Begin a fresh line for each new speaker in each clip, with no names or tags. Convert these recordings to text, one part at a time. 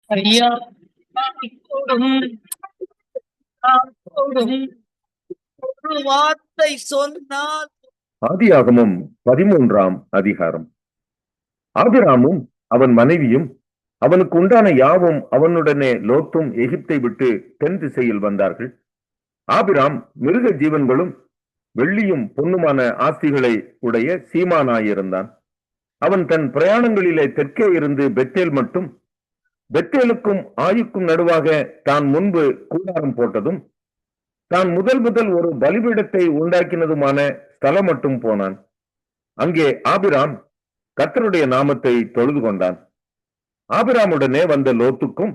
ஐயா கூடும் கூடும் ஒரு வார்த்தை சொன்னால்
ஆதியாகமம் 13ஆம் அதிகாரம். ஆபிராமும் அவன் மனைவியும் அவனுக்கு உண்டான யாவும் அவனுடனே லோத்தும் எகிப்தை விட்டு தென் திசையில் வந்தார்கள். ஆபிராம் மிருக ஜீவன்களும் வெள்ளியும் பொன்னுமான ஆஸ்திகளை உடைய சீமானாயிருந்தான். அவன் தன் பிரயாணங்களிலே தெற்கே இருந்து பெத்தேல் மட்டும், பெத்தேலுக்கும் ஆயுக்கும் நடுவாக தான் முன்பு கூடாரம் போட்டதும் தான் முதல் ஒரு பலிபீடத்தை உண்டாக்கினதுமான ஸ்தலம் மட்டும் போனான். அங்கே ஆபிராம் கர்த்தருடைய நாமத்தை தொழுது கொண்டான். ஆபிராமுடனே வந்த லோத்துக்கும்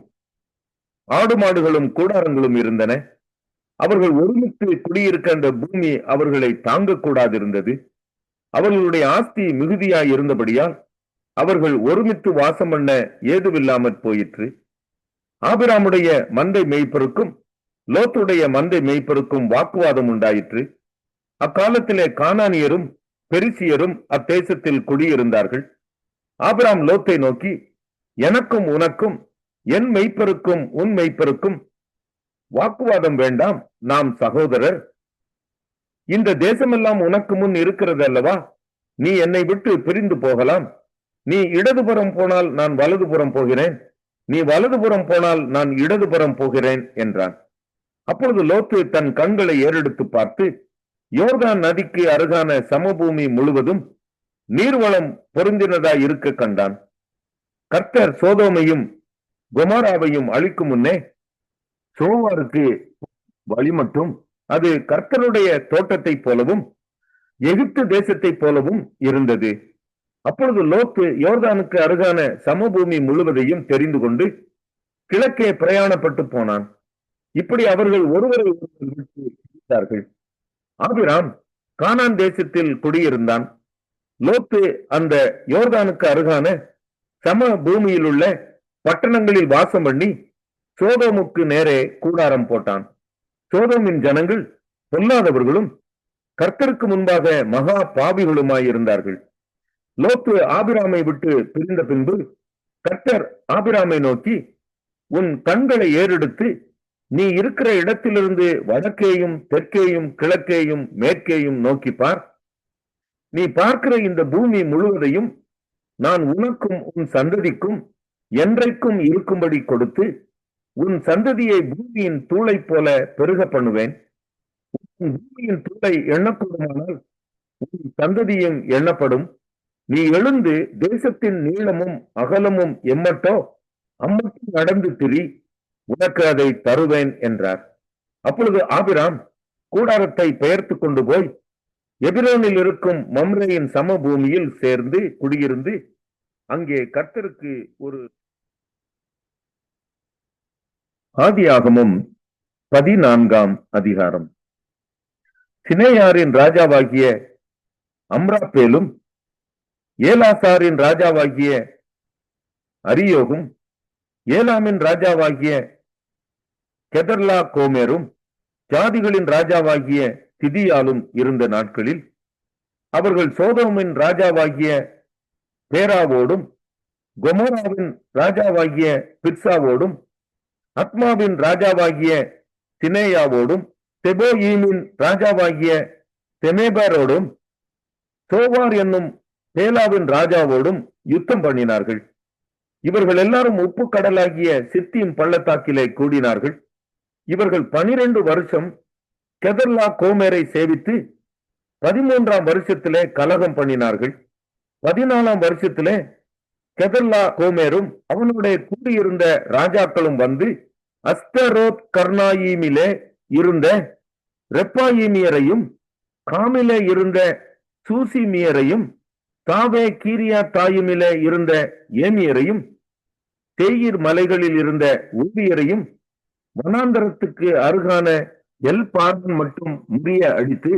ஆடு மாடுகளும் கூடாரங்களும் இருந்தன. அவர்கள் ஒருமித்து குடியிருக்கின்ற பூமி அவர்களை தாங்கக்கூடாதிருந்தது. அவர்களுடைய ஆஸ்தி மிகுதியாய் இருந்தபடியால் அவர்கள் ஒருமித்து வாசம் பண்ண ஏதுவில்லாமற் போயிற்று. ஆபிராமுடைய மந்தை மேய்ப்பருக்கும் லோத்துடைய மந்தை மேய்ப்பருக்கும் வாக்குவாதம் உண்டாயிற்று. அக்காலத்திலே கானானியரும் பெரிசியரும் அத்தேசத்தில் குடியிருந்தார்கள். ஆபிராம் லோத்தை நோக்கி, எனக்கும் உனக்கும் என் மெய்ப்பருக்கும் உன் மெய்ப்பருக்கும் வாக்குவாதம் வேண்டாம், நாம் சகோதரர். இந்த தேசமெல்லாம் உனக்கு முன் இருக்கிறது அல்லவா? நீ என்னை விட்டு பிரிந்து போகலாம். நீ இடதுபுறம் போனால் நான் வலதுபுறம் போகிறேன், நீ வலதுபுறம் போனால் நான் இடதுபுறம் போகிறேன் என்றான். அப்பொழுது லோத்து தன் கண்களை ஏறெடுத்து பார்த்து யோர்தான் நதிக்கு அருகான சமபூமி முழுவதும் நீர்வளம் பொருந்தினதாய் இருக்க கண்டான். கர்த்தர் சோதோமையும் கொமோராவையும் அழிக்கும் முன்னே சோவாருக்கு வழி மட்டும் அது கர்த்தருடைய தோட்டத்தை போலவும் எகிப்து தேசத்தை போலவும் இருந்தது. அப்பொழுது லோத்து யோர்தானுக்கு அருகான சமபூமி முழுவதையும் தெரிந்து கொண்டு கிழக்கே பிரயாணப்பட்டு போனான். இப்படி அவர்கள் ஒருவரை விட்டார்கள். ஆபிராம் கானான் தேசத்தில் குடியிருந்தான். லோத்து அந்த யோர்தானுக்கு அருகான சம பூமியில் உள்ள பட்டணங்களில் வாசம் பண்ணி சோதோமுக்கு நேரே கூடாரம் போட்டான். சோதோமின் ஜனங்கள் பொல்லாதவர்களும் கர்த்தருக்கு முன்பாக மகா பாவிகளுமாயிருந்தார்கள். லோத்து ஆபிராமை விட்டு பிரிந்த பின்பு கர்த்தர் ஆபிராமை நோக்கி, உன் கண்களை ஏறெடுத்து நீ இருக்கிற இடத்திலிருந்து வடக்கேயும் தெற்கேயும் கிழக்கேயும் மேற்கேயும் நோக்கி பார். நீ பார்க்கிற இந்த பூமி முழுவதையும் நான் உனக்கும் உன் சந்ததிக்கும் என்றைக்கும் இருக்கும்படி கொடுத்து உன் சந்ததியை பூமியின் தூளை போல பெருக பண்ணுவேன். உன் பூமியின் தூளை எண்ணக்கூடுமானால் உன் சந்ததியும் எண்ணப்படும். நீ எழுந்து தேசத்தின் நீளமும் அகலமும் எம்மட்டோ அம்மட்டும் நடந்து திரி, உனக்கு அதை தருவேன் என்றார். அப்பொழுது ஆபிராம் கூடாரத்தை பெயர்த்து கொண்டு போய் எபிரோனில் இருக்கும் மம்ரேயின் சமபூமியில் சேர்ந்து குடியிருந்து அங்கே கர்த்தருக்கு ஒரு ஆதியாகமம் 14ஆம் அதிகாரம். சினேயாரின் ராஜாவாகிய அம்ராப்பேலும் ஏலாசாரின் ராஜாவாகிய அரியோகும் ஏலாமின் ராஜாவாகிய கெதர்லா கோமேரும் ஜாதிகளின் ராஜாவாகிய திதியாலும் இருந்த நாட்களில் அவர்கள் சோதோமின் ராஜாவாகிய பேராவோடும் கொமோராவின் ராஜாவாகிய பிர்சாவோடும் அத்மாவின் ராஜாவாகிய சினேயாவோடும் தெபோயீமின் ராஜாவாகிய தெமேபரோடும் சோவார் என்னும் பேலாவின் ராஜாவோடும் யுத்தம் பண்ணினார்கள். இவர்கள் எல்லாரும் உப்பு கடலாகிய சித்தீம் பள்ளத்தாக்கிலே கூடினார்கள். இவர்கள் 12 வருஷம் கெதர்லா கோமேரை சேவித்து 13ஆம் வருஷத்திலே கலகம் பண்ணினார்கள். 14ஆம் வருஷத்திலே கெதர்லா கோமேரும் அவனுடைய கூடியிருந்த ராஜாக்களும் வந்து அஸ்தரோத் கர்னாயிமிலே இருந்த ரெப்பாயிமியரையும் காமிலே இருந்த சூசிமியரையும் தாவே கீரியா தாயுமிலே இருந்த ஏமியரையும் தேயிர் மலைகளில் இருந்த ஊழியரையும் வனாந்தரத்துக்கு அருகான எல் பார்வன் மட்டும் முறிய அடித்து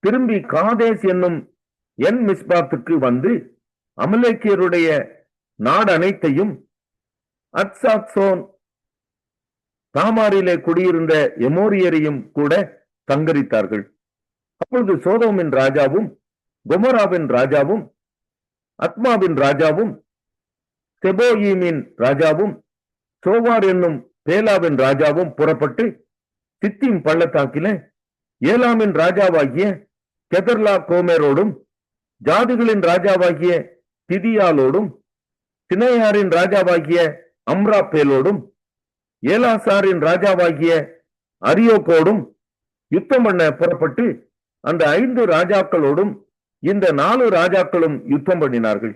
திரும்பி காதேஸ் என்னும் என் மிஸ்பாத்துக்கு வந்து அமலேக்கியருடைய நாடு அனைத்தையும் அத்சாத்சோன் தாமாரிலே குடியிருந்த எமோரியரையும் கூட சங்கரித்தார்கள். அப்பொழுது சோதோமின் ராஜாவும் கொமோராவின் ராஜாவும் அத்மாவின் ராஜாவும் செபோயீமின் ராஜாவும் சோவார் என்னும் பேலாவின் ராஜாவும் புறப்பட்டு சித்திம் பள்ளத்தாக்கிலே ஏலாமின் ராஜாவாகிய கெதர்லா கோமேரோடும் ஜாதிகளின் ராஜாவாகிய திதியாலோடும் சினையாரின் ராஜாவாகிய அம்ராப்பேலோடும் ஏலாசாரின் ராஜாவாகிய அரியோகோடும் யுத்தம் பண்ண புறப்பட்டு அந்த 5 ராஜாக்களோடும் இந்த 4 ராஜாக்களும் யுத்தம் பண்ணினார்கள்.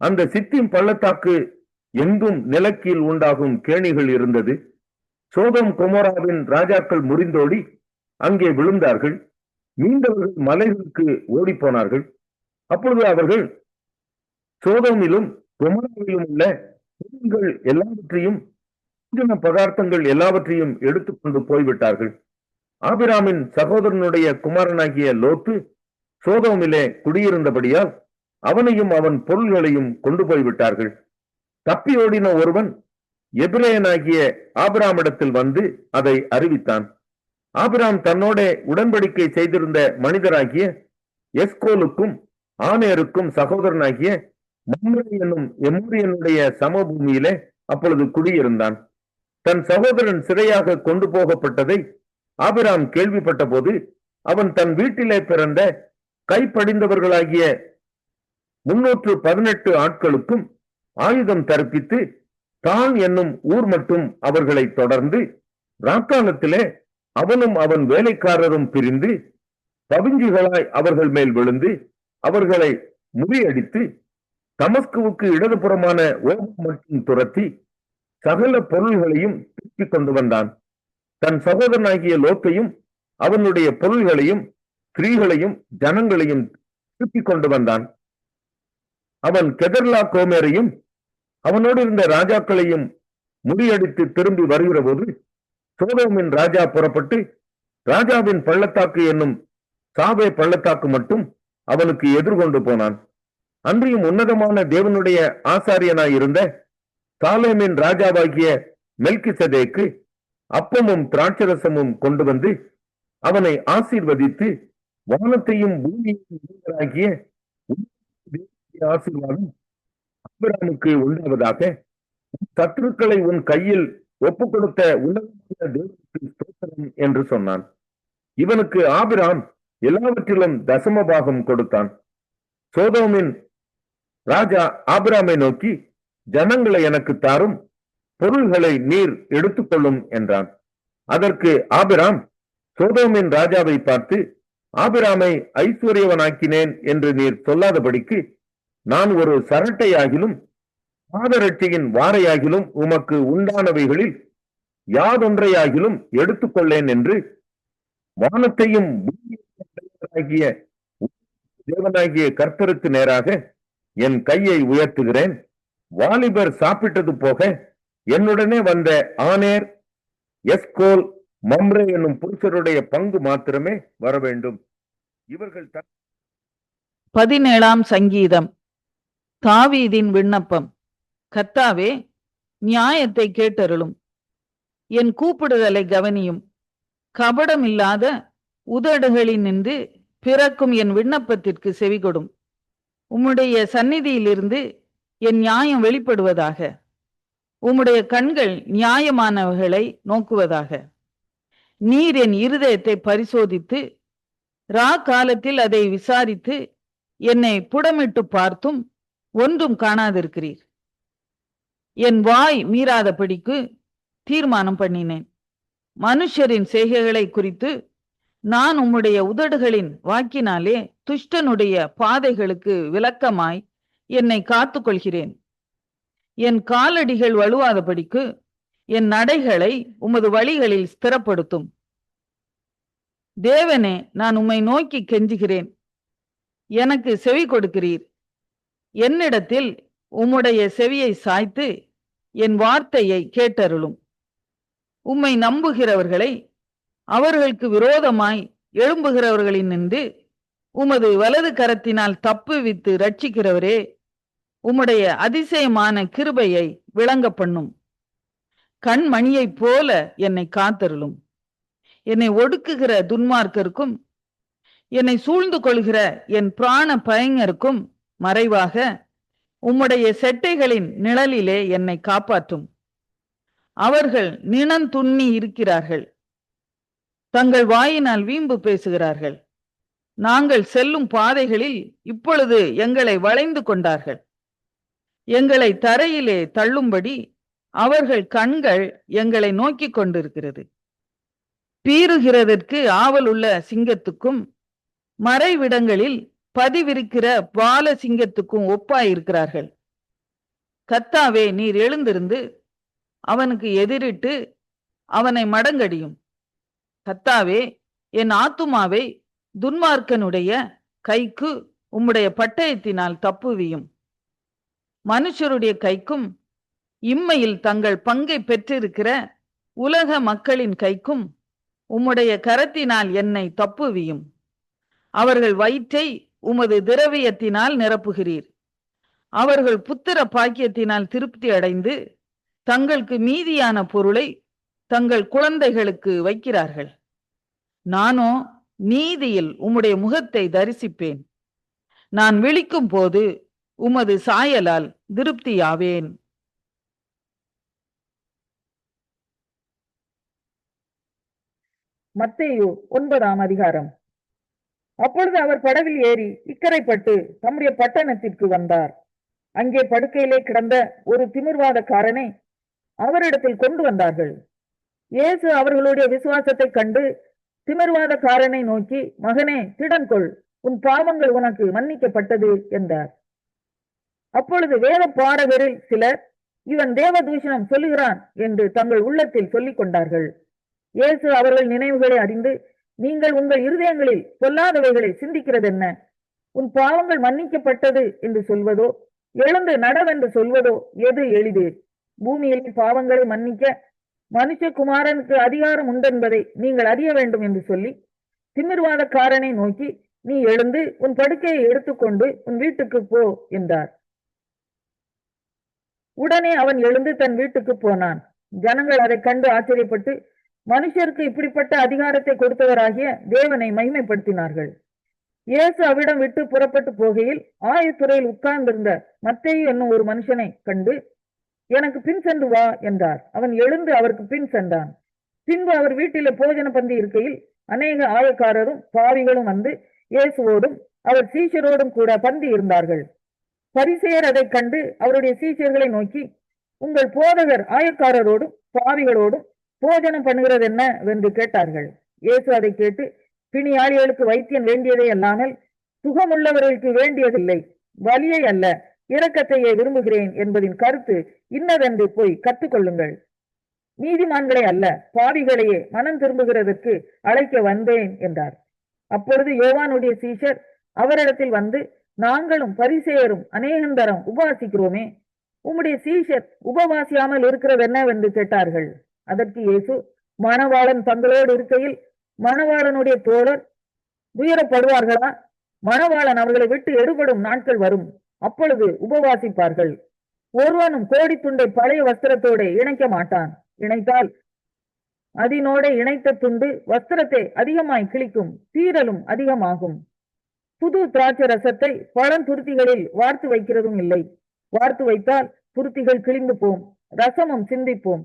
அந்த சித்திம் பள்ளத்தாக்கு எங்கும் நிலக்கீழ் உண்டாகும் கேணிகள் இருந்தது. சோதோம் கொமோராவின் ராஜாக்கள் முறிந்தோடி அங்கே விழுந்தார்கள். மீண்டவர்கள் மலைகளுக்கு ஓடிப்போனார்கள். அப்பொழுது அவர்கள் சோதோமிலும் கொமோராவிலும் உள்ள பொருள்கள் எல்லாவற்றையும் பதார்த்தங்கள் எல்லாவற்றையும் எடுத்துக்கொண்டு போய்விட்டார்கள். ஆபிராமின் சகோதரனுடைய குமாரனாகிய லோத்து சோதோமிலே குடியிருந்தபடியால் அவனையும் அவன் பொருள்களையும் கொண்டு போய்விட்டார்கள். தப்பியோடின ஒருவன் எபிரேயனாகிய ஆபிராமிடத்தில் வந்து அதை அறிவித்தான். ஆபிராம் தன்னோட உடன்படிக்கை செய்திருந்த மனிதராகிய எஸ்கோலுக்கும் ஆனேருக்கும் சகோதரனாகிய மம்ரே என்னும் எமோரியனுடைய சமபூமியிலே அப்பொழுது குடியிருந்தான். தன் சகோதரன் சிறையாக கொண்டு போகப்பட்டதை ஆபிராம் கேள்விப்பட்ட போது அவன் தன் வீட்டிலே பிறந்த கைப்படிந்தவர்களாகிய 318 ஆட்களுக்கும் ஆயுதம் தரிப்பித்து தான் என்னும் ஊர் மட்டும் அவர்களை தொடர்ந்து ராக்காலத்திலே அவனும் அவன் வேலைக்காரரும் பிரிந்து பவிஞ்சிகளாய் அவர்கள் மேல் விழுந்து அவர்களை முறியடித்து தமஸ்குவுக்கு இடதுபுறமான ஓபம் மட்டும் துரத்தி சகல பொருள்களையும் திருப்பிக் கொண்டு வந்தான். தன் சகோதரனாகிய லோத்தையும் அவனுடைய பொருள்களையும் ஸ்திரீகளையும் ஜனங்களையும் திருப்பிக் கொண்டு வந்தான். அவன் கெதர்லா கோமேரையும் அவனோடு இருந்த ராஜாக்களையும் முறியடித்து திரும்பி வருகிற போது சோதோமின் ராஜா புறப்பட்டு ராஜாவின் பள்ளத்தாக்கு என்னும் சாவே பள்ளத்தாக்கு மட்டும் அவனுக்கு எதிர்கொண்டு போனான். அன்றியும் உன்னதமான தேவனுடைய ஆசாரியனாய் இருந்த சாலேமின் ராஜாவாகிய மெல்கிசதேக்கு அப்பமும் திராட்சரசமும் கொண்டு வந்து அவனை ஆசீர்வதித்து வானத்தையும் பூமியையும் ஆசீர்வாதம் ஆபிரகாமுக்கு உண்டாவதாக, சத்துருக்களை உன் கையில் ஒப்பு கொடுத்த உன்னதமான தேவனுக்கு ஸ்தோத்திரம் என்று சொன்னான். இவனுக்கு ஆபிராம் எல்லாவற்றிலும் தசமபாகம் கொடுத்தான். சோதோமின் ராஜா ஆபிராமை நோக்கி, ஜனங்களை எனக்கு தாரும், பொருள்களை நீர் எடுத்துக்கொள்ளும் என்றான். அதற்கு ஆபிராம் சோதோமின் ராஜாவை பார்த்து, ஆபிராமை ஐஸ்வர்யவனாக்கினேன் என்று நீர் சொல்லாதபடிக்கு நான் ஒரு சரட்டையாகிலும் பாதரட்சையின் வாரையாகிலும் உமக்கு உண்டானவைகளில் யாதொன்றையாகிலும் எடுத்துக்கொள்ளேன் என்று வானத்தையும் தேவனாகிய கர்த்தருக்கு நேராக என் கையை உயர்த்துகிறேன். வாலிபர் சாப்பிட்டது போக என்னுடனே வந்த ஆனேர், எஸ்கோல், மம்ரே என்னும் புருஷருடைய பங்கு மாத்திரமே வர வேண்டும். இவர்கள்
17ஆம் சங்கீதம். தாவீதின் விண்ணப்பம். கர்த்தாவே, நியாயத்தை கேட்டருளும், என் கூப்பிடுதலை கவனியும். கபடமில்லாத உதடுகளினின்று பிறக்கும் என் விண்ணப்பத்திற்கு செவிகொடும். உம்முடைய சந்நிதியிலிருந்து என் நியாயம் வெளிப்படுவதாக. உம்முடைய கண்கள் நியாயமானவர்களை நோக்குவதாக. நீர் என் இருதயத்தை பரிசோதித்து காலத்தில் அதை விசாரித்து என்னை புடமிட்டு பார்த்தும் ஒன்றும் காணாதிருக்கிறீர். என் வாய் மீறாதபடிக்கு தீர்மானம் பண்ணினேன். மனுஷரின் செய்கைகளை குறித்து நான் உம்முடைய உதடுகளின் வாக்கினாலே துஷ்டனுடைய பாதைகளுக்கு விலக்கமாய் என்னை காத்து கொள்கிறேன். என் காலடிகள் வலுவாதபடிக்கு என் நடைகளை உமது வழிகளில் ஸ்திரப்படுத்தும். தேவனே, நான் உம்மை நோக்கி கெஞ்சுகிறேன், எனக்கு செவி கொடுக்கிறீர். என்னிடத்தில் உம்முடைய செவியை சாய்த்து என் வார்த்தையை கேட்டருளும். உம்மை நம்புகிறவர்களை அவர்களுக்கு விரோதமாய் எழும்புகிறவர்களினின்று உமது வலது கரத்தினால் தப்புவித்து ரட்சிக்கிறவரே, உம்முடைய அதிசயமான கிருபையை விளங்க பண்ணும். கண்மணியைப் போல என்னை காத்தருளும். என்னை ஒடுக்குகிற துன்மார்க்கருக்கும் என்னை சூழ்ந்து கொள்கிற என் பிராண பயங்கருக்கும் மறைவாக உம்முடைய செட்டைகளின் நிழலிலே என்னை காப்பாற்றும். அவர்கள் நிணந்துண்ணி இருக்கிறார்கள். தங்கள் வாயினால் வீம்பு பேசுகிறார்கள். நாங்கள் செல்லும் பாதைகளில் இப்பொழுது எங்களை வளைந்து கொண்டார்கள். எங்களை தரையிலே தள்ளும்படி அவர்கள் கண்கள் எங்களை நோக்கிக் கொண்டிருக்கிறது. பீறுகிறதற்கு ஆவலுள்ள சிங்கத்துக்கும் மறைவிடங்களில் பதிவிருக்கிற பால சிங்கத்துக்கும் ஒப்பாயிருக்கிறார்கள். கர்த்தாவே, நீர் எழுந்திருந்து அவனுக்கு எதிரிட்டு அவனை மடங்கடியும். கர்த்தாவே, என் ஆத்துமாவை துன்மார்க்கனுடைய கைக்கு உம்முடைய பட்டயத்தினால் தப்புவியும். மனுஷருடைய கைக்கும் இம்மையில் தங்கள் பங்கை பெற்றிருக்கிற உலக மக்களின் கைக்கும் உம்முடைய கரத்தினால் என்னை தப்புவியும். அவர்கள் வயிற்றை உமது திரவியத்தினால் நிரப்புகிறீர். அவர்கள் புத்திர பாக்கியத்தினால் திருப்தி அடைந்து தங்களுக்கு மீதியான பொருளை தங்கள் குழந்தைகளுக்கு வைக்கிறார்கள். நானோ நீதியில் உம்முடைய முகத்தை தரிசிப்பேன். நான் விழிக்கும் போது உமது சாயலால் திருப்தியாவேன்.
மத்தேயு 9ஆம் அதிகாரம். அப்பொழுது அவர் படவில் ஏறி இக்கரைப்பட்டு தம்முடைய பட்டணத்திற்கு வந்தார். அங்கே படுக்கையிலே கிடந்த ஒரு திமிர்வாதக்காரனை அவரிடத்தில் கொண்டு வந்தார்கள். இயேசு அவர்களுடைய விசுவாசத்தை கண்டு திமிர்வாதக்காரனை நோக்கி, மகனே, திடன் கொள், உன் பாவங்கள் உனக்கு மன்னிக்கப்பட்டது என்றார். அப்பொழுது வேத பாரகரில் சிலர், இவன் தேவதூஷணம் சொல்லுகிறான் என்று தங்கள் உள்ளத்தில் சொல்லிக் கொண்டார்கள். இயேசு அவர்கள் நினைவுகளை அறிந்து, நீங்கள் உங்கள் இருதயங்களில் பொல்லாதவைகளை சிந்திக்கிறதென்ன? உன் பாவங்கள் மன்னிக்கப்பட்டது என்று சொல்வதோ, எழுந்து நடவென்று சொல்வதோ எது எளிது? பூமியில் பாவங்களை மன்னிக்க மனுஷகுமாரனுக்கு அதிகாரம் உண்டென்பதை நீங்கள் அறிய வேண்டும் என்று சொல்லி திமிர்வாதக்காரனை நோக்கி, நீ எழுந்து உன் படுக்கையை எடுத்துக்கொண்டு உன் வீட்டுக்கு போ என்றார். உடனே அவன் எழுந்து தன் வீட்டுக்கு போனான். ஜனங்கள் அதை கண்டு ஆச்சரியப்பட்டு மனுஷருக்கு இப்படிப்பட்ட அதிகாரத்தை கொடுத்தவராகிய தேவனை மகிமைப்படுத்தினார்கள். இயேசு அவ்விடம் விட்டு புறப்பட்டு போகையில் ஆயத்துறையில் உட்கார்ந்திருந்த மத்தேயு என்னும் ஒரு மனுஷனை கண்டு, எனக்கு பின் சென்று வா என்றார். அவன் எழுந்து அவருக்கு பின் சென்றான். பின்பு அவர் வீட்டிலே போஜன பந்தி இருக்கையில் அநேக ஆயக்காரரும் பாவிகளும் வந்து இயேசுவோடும் அவர் சீஷரோடும் கூட பந்தி இருந்தார்கள். பரிசேயர் அதை கண்டு அவருடைய சீஷர்களை நோக்கி, உங்கள் போதகர் ஆயக்காரரோடும் பாவிகளோடும் போஜனம் பண்ணுகிறது என்ன என்று கேட்டார்கள். இயேசு அதை கேட்டு, பிணியாளிகளுக்கு வைத்தியம் வேண்டியதே அல்லாமல் சுகமுள்ளவர்களுக்கு வேண்டியதில்லை, வலியை அல்ல இரக்கத்தையே விரும்புகிறேன் என்பதின் கருத்து இன்னதென்று போய் கற்றுக்கொள்ளுங்கள். நீதிமான்களை அல்ல பாவிகளையே மனம் திரும்புகிறதற்கு அழைக்க வந்தேன் என்றார். அப்பொழுது யோவானுடைய சீஷர் அவரிடத்தில் வந்து, நாங்களும் பரிசேயரும் அநேகந்தரம் உபவாசிக்கிறோமே, உம்முடைய சீஷர் உபவாசியாமல் இருக்கிறது என்னவென்று கேட்டார்கள். அதற்கு இயேசு, மணவாளன் தங்களோடு இருக்கையில் மணவாளனுடைய தோழர் துயரப்படுவார்களா? மணவாளன் அவர்களை விட்டு எடுபடும் நாட்கள் வரும், அப்பொழுது உபவாசிப்பார்கள். ஒருவனும் கோடி துண்டை பழைய வஸ்திரத்தோட இணைக்க மாட்டான். இணைத்தால் அதனோட இணைத்த துண்டு வஸ்திரத்தை அதிகமாய் கிழிக்கும், தீரலும் அதிகமாகும். புது திராட்சை ரசத்தை பழந்துருத்திகளில் வார்த்து வைக்கிறதும் இல்லை. வார்த்து வைத்தால் துருத்திகள் கிழிந்து போம், ரசமும் சிந்திப்போம்,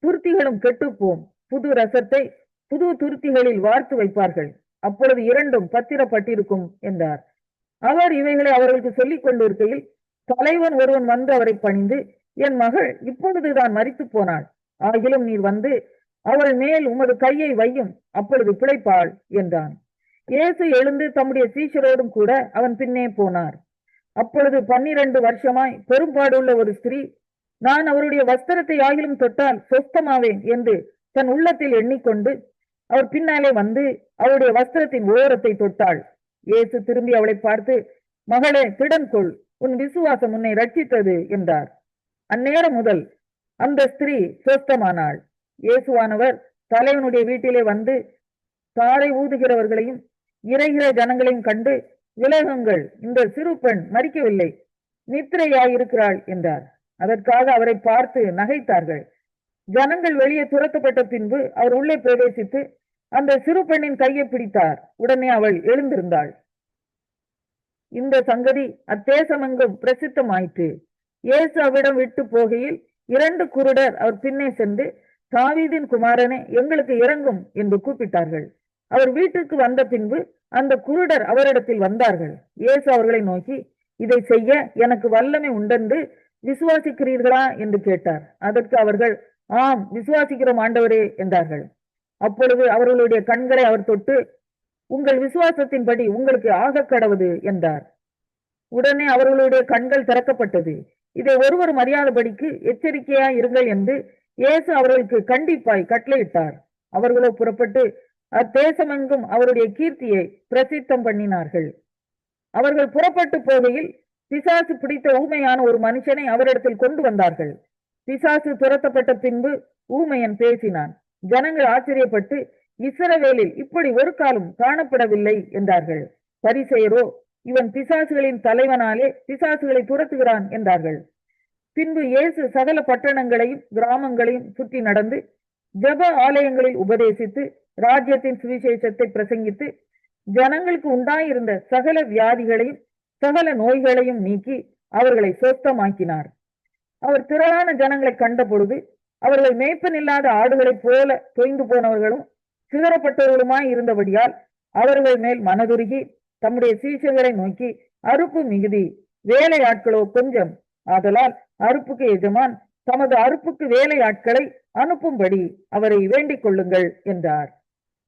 துருத்திகளும் கெட்டுப்போம். புது ரசத்தை புது துருத்திகளில் வார்த்து வைப்பார்கள், அப்பொழுது இரண்டும் பத்திரப்பட்டிருக்கும் என்றார். அவர் இவைகளை அவர்களுக்கு சொல்லிக் கொண்டிருக்கையில் தலைவன் ஒருவன் வந்து அவரை பணிந்து, என் மகள் இப்பொழுதுதான் மரித்து போனாள், ஆகிலும் நீர் வந்து அவள் மேல் உமது கையை வையும், அப்பொழுது பிழைப்பாள் என்றான். இயேசு எழுந்து தம்முடைய சீஷரோடும் கூட அவன் பின்னே போனார். அப்பொழுது 12 வருஷமாய் பெரும்பாடுள்ள ஒரு ஸ்திரீ, நான் அவருடைய வஸ்திரத்தை ஆகிலும் தொட்டால் சொஸ்தமாவேன் என்று தன் உள்ளத்தில் எண்ணிக்கொண்டு அவர் பின்னாலே வந்து அவருடைய வஸ்திரத்தின் ஓரத்தை தொட்டாள். இயேசு திரும்பி அவளை பார்த்து, மகளே, திடன் கொள், உன் விசுவாசம் உன்னை ரட்சித்தது என்றார். அந்நேரம் முதல் அந்த ஸ்திரீ சொஸ்தமானாள். இயேசுவானவர் தலைவனுடைய வீட்டிலே வந்து தாரை ஊதுகிறவர்களையும் இறைகிற ஜனங்களையும் கண்டு, விலகுங்கள், இந்த சிறு பெண் மரிக்கவில்லை, நித்திரையாயிருக்கிறாள் என்றார். அதற்காக அவரை பார்த்து நகைத்தார்கள். ஜனங்கள் வெளியே துரத்தப்பட்ட பின்பு அவர் உள்ளே பிரவேசித்து அந்த சிறு பெண்ணின் கையை பிடித்தார். உடனே அவள் எழுந்திருந்தாள். இந்த சங்கதி அத்தேசமெங்கும் பிரசித்தமாயிற்று. இயேசு அவ்விடம் விட்டு போகையில் 2 குருடர் அவர் பின்னே சென்று, தாவீதின் குமாரனே, எங்களுக்கு இரங்கும் என்று கூப்பிட்டார்கள். அவர் வீட்டுக்கு வந்த பின்பு அந்த குருடர் அவரிடத்தில் வந்தார்கள். இயேசு அவர்களை நோக்கி, இதை செய்ய எனக்கு வல்லமை உண்டென்று விசுவாசிக்கிறீர்களா என்று கேட்டார். அதற்கு அவர்கள், ஆம், விசுவாசிக்கிறோம் ஆண்டவரே என்றார்கள். அப்பொழுது அவர்களுடைய கண்களை அவர் தொட்டு, உங்கள் விசுவாசத்தின்படி உங்களுக்கு ஆக கடவுது என்றார். உடனே அவர்களுடைய கண்கள் திறக்கப்பட்டது. இதை ஒருவரும் அறியாதபடிக்கு எச்சரிக்கையா இருங்கள் என்று இயேசு அவர்களுக்கு கண்டிப்பாய் கட்டளையிட்டார். அவர்களோ புறப்பட்டு அத்தேசமெங்கும் அவருடைய கீர்த்தியை பிரசித்தம் பண்ணினார்கள். அவர்கள் புறப்பட்டு போகையில் பிசாசு பிடித்த ஊமையான ஒரு மனுஷனை அவரிடத்தில் கொண்டு வந்தார்கள். பிசாசு துரத்தப்பட்ட பின்பு ஊமையன் பேசினான். ஜனங்கள் ஆச்சரியப்பட்டு, இஸ்ரவேலில் இப்படி ஒரு காலம் காணப்படவில்லை என்றார்கள். பரிசேயரோ, இவன் பிசாசுகளின் தலைவனாலே பிசாசுகளை துரத்துகிறான் என்றார்கள். பின்பு இயேசு சகல பட்டணங்களையும் கிராமங்களையும் சுற்றி நடந்து ஜெப ஆலயங்களில் உபதேசித்து ராஜ்யத்தின் சுவிசேஷத்தை பிரசங்கித்து ஜனங்களுக்கு உண்டாயிருந்த சகல வியாதிகளையும் சகல நோய்களையும் நீக்கி அவர்களை சொஸ்தமாக்கினார். அவர் திரளான ஜனங்களை கண்ட பொழுது அவர்கள் மேய்ப்பனில்லாத ஆடுகளைப் போல தொய்ந்து போனவர்களும் சிதறப்பட்டவர்களுமாய் இருந்தபடியால் அவர்கள் மேல் மனதுருகி தம்முடைய சீஷர்களை நோக்கி, அறுப்பு மிகுதி, வேலை ஆட்களோ கொஞ்சம். ஆதலால் அறுப்புக்கு எஜமான் தமது அறுப்புக்கு வேலை ஆட்களை அனுப்பும்படி அவரை வேண்டிக் கொள்ளுங்கள் என்றார்.